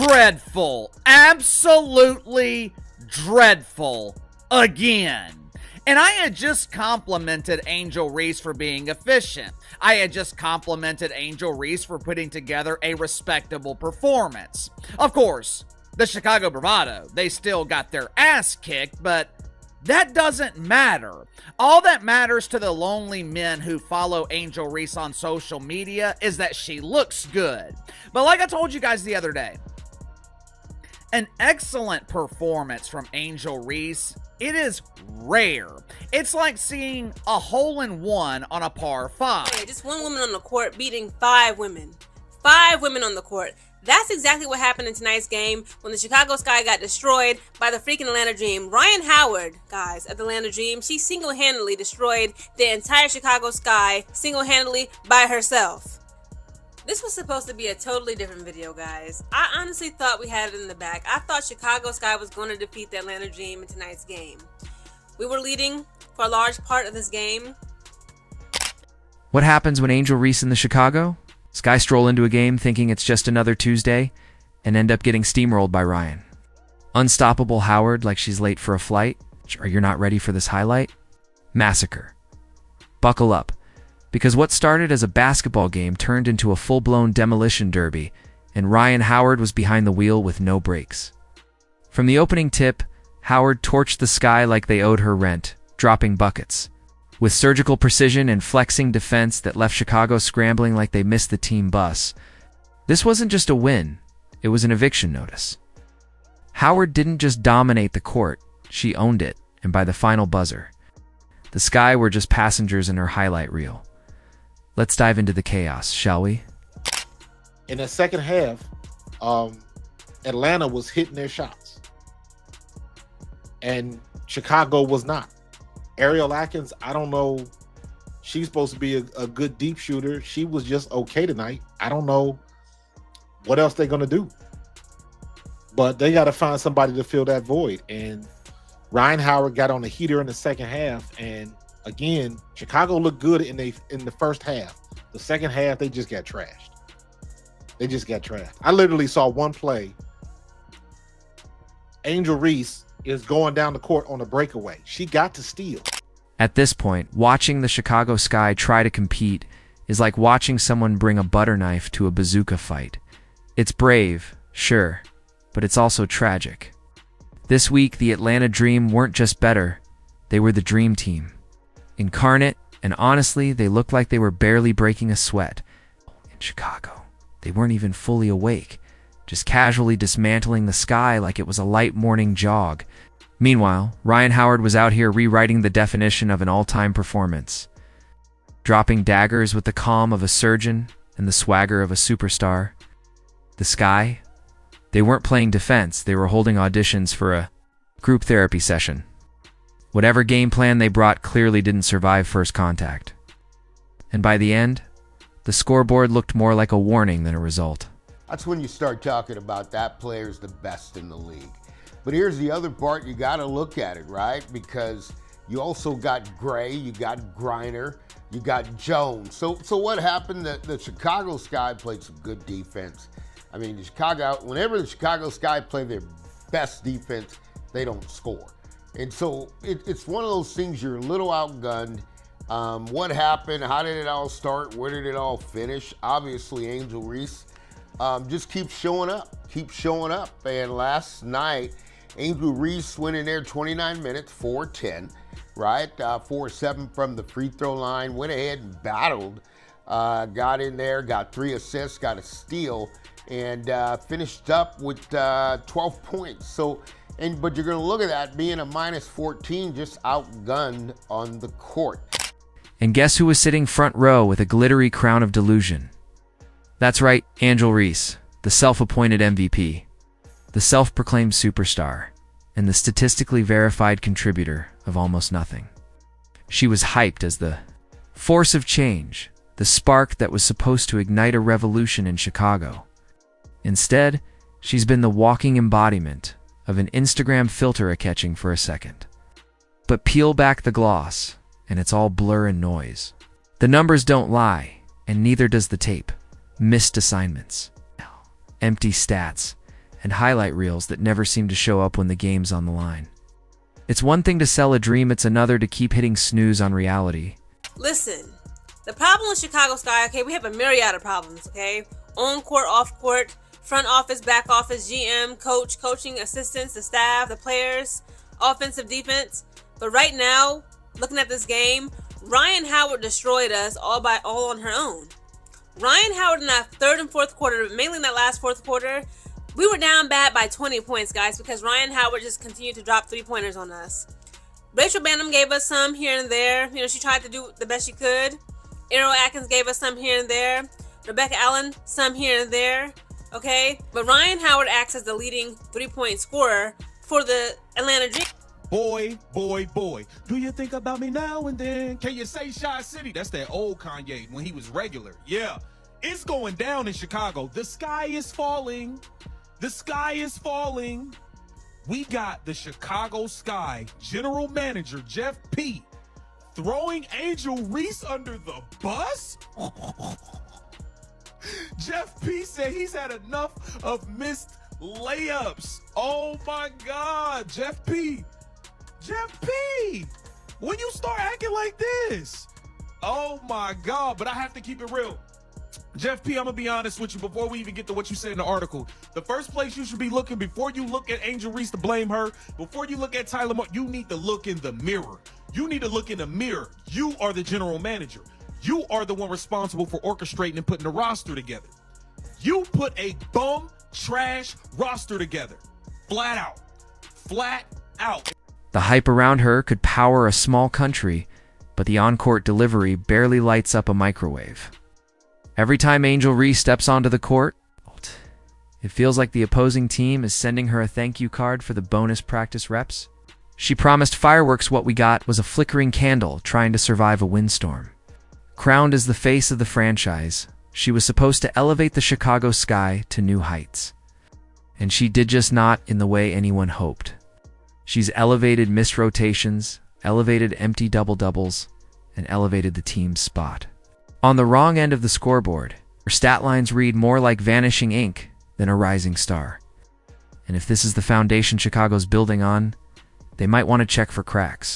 dreadful. Absolutely dreadful again. And I had just complimented Angel Reese for being efficient. I had just complimented Angel Reese for putting together a respectable performance. Of course, the Chicago Bravado, they still got their ass kicked, but that doesn't matter. All that matters to the lonely men who follow Angel Reese on social media is that she looks good. But like I told you guys the other day, an excellent performance from Angel Reese, it is rare. It's like seeing a hole-in-one on a par 5. Hey, just one woman on the court beating 5 women. 5 women on the court. That's exactly what happened in tonight's game when the Chicago Sky got destroyed by the freaking Atlanta Dream. Ryan Howard, guys, of the Atlanta Dream, she single-handedly destroyed the entire Chicago Sky single-handedly by herself. This was supposed to be a totally different video, guys. I honestly thought we had it in the bag. I thought Chicago Sky was going to defeat the Atlanta Dream in tonight's game. We were leading for a large part of this game. What happens when Angel Reese in the Chicago? Sky stroll into a game thinking it's just another Tuesday and end up getting steamrolled by Ryan. Unstoppable Howard like she's late for a flight. Or you're not ready for this highlight? Massacre. Buckle up. Because what started as a basketball game turned into a full-blown demolition derby, and Ryan Howard was behind the wheel with no brakes. From the opening tip, Howard torched the Sky like they owed her rent, dropping buckets. With surgical precision and flexing defense that left Chicago scrambling like they missed the team bus. This wasn't just a win, it was an eviction notice. Howard didn't just dominate the court, she owned it, and by the final buzzer. The Sky were just passengers in her highlight reel. Let's dive into the chaos, shall we? In the second half, Atlanta was hitting their shots. And Chicago was not. Ariel Atkins, I don't know. She's supposed to be a good deep shooter. She was just okay tonight. I don't know what else they're going to do. But they got to find somebody to fill that void. And Ryan Howard got on the heater in the second half. And again, Chicago looked good in the first half. The second half, they just got trashed. They just got trashed. I literally saw one play. Angel Reese is going down the court on a breakaway. She got to steal. At this point, watching the Chicago Sky try to compete is like watching someone bring a butter knife to a bazooka fight. It's brave, sure, but it's also tragic. This week, the Atlanta Dream weren't just better, they were the dream team. Incarnate, and honestly, they looked like they were barely breaking a sweat. In Chicago, they weren't even fully awake, just casually dismantling the Sky like it was a light morning jog. Meanwhile, Ryan Howard was out here rewriting the definition of an all-time performance. Dropping daggers with the calm of a surgeon and the swagger of a superstar. The Sky, they weren't playing defense, they were holding auditions for a group therapy session. Whatever game plan they brought clearly didn't survive first contact. And by the end, the scoreboard looked more like a warning than a result. That's when you start talking about that player's the best in the league. But here's the other part, you got to look at it, right? Because you also got Gray, you got Griner, you got Jones. So what happened? The Chicago Sky played some good defense. I mean, whenever the Chicago Sky play their best defense, they don't score. And so it's one of those things, you're a little outgunned. What happened? How did it all start? Where did it all finish? Obviously, Angel Reese just keeps showing up. And last night, Angel Reese went in there 29 minutes, 4-10, right? 4-7 from the free throw line, went ahead and battled, got in there, got 3 assists, got a steal, and finished up with 12 points. But you're going to look at that being a minus 14, just outgunned on the court. And guess who was sitting front row with a glittery crown of delusion? That's right, Angel Reese, the self-appointed MVP, the self-proclaimed superstar, and the statistically verified contributor of almost nothing. She was hyped as the force of change, the spark that was supposed to ignite a revolution in Chicago. Instead, she's been the walking embodiment of an Instagram filter a-catching for a second. But peel back the gloss, and it's all blur and noise. The numbers don't lie, and neither does the tape. Missed assignments, empty stats, and highlight reels that never seem to show up when the game's on the line. It's one thing to sell a dream, it's another to keep hitting snooze on reality. Listen, the problem with Chicago Sky, okay, we have a myriad of problems, okay? On court, off court, front office, back office, GM, coach, coaching assistants, the staff, the players, offensive, defense. But right now, looking at this game, Ryan Howard destroyed us all on her own. Ryan Howard in that third and fourth quarter, mainly in that last fourth quarter, we were down bad by 20 points, guys, because Ryan Howard just continued to drop three-pointers on us. Rachel Banham gave us some here and there. You know, she tried to do the best she could. Errol Atkins gave us some here and there. Rebecca Allen, some here and there. Okay? But Ryan Howard acts as the leading three-point scorer for the Atlanta Dream. Boy, boy, boy, do you think about me now and then? Can you say Shy City? That's that old Kanye when he was regular. Yeah, it's going down in Chicago. The sky is falling. The sky is falling. We got the Chicago Sky general manager, Jeff P., throwing Angel Reese under the bus? Jeff P. said he's had enough of missed layups. Oh, my God, Jeff P. Jeff P., when you start acting like this? Oh, my God, but I have to keep it real. Jeff P., I'm going to be honest with you before we even get to what you said in the article. The first place you should be looking before you look at Angel Reese to blame her, before you look at Tyler Moore, you need to look in the mirror. You need to look in the mirror. You are the general manager. You are the one responsible for orchestrating and putting the roster together. You put a bum, trash roster together. Flat out. Flat out. The hype around her could power a small country, but the on-court delivery barely lights up a microwave. Every time Angel Reese steps onto the court, it feels like the opposing team is sending her a thank you card for the bonus practice reps. She promised fireworks. What we got was a flickering candle trying to survive a windstorm. Crowned as the face of the franchise, she was supposed to elevate the Chicago Sky to new heights. And she did just not in the way anyone hoped. She's elevated missed rotations, elevated empty double-doubles, and elevated the team's spot. On the wrong end of the scoreboard, her stat lines read more like vanishing ink than a rising star. And if this is the foundation Chicago's building on, they might want to check for cracks.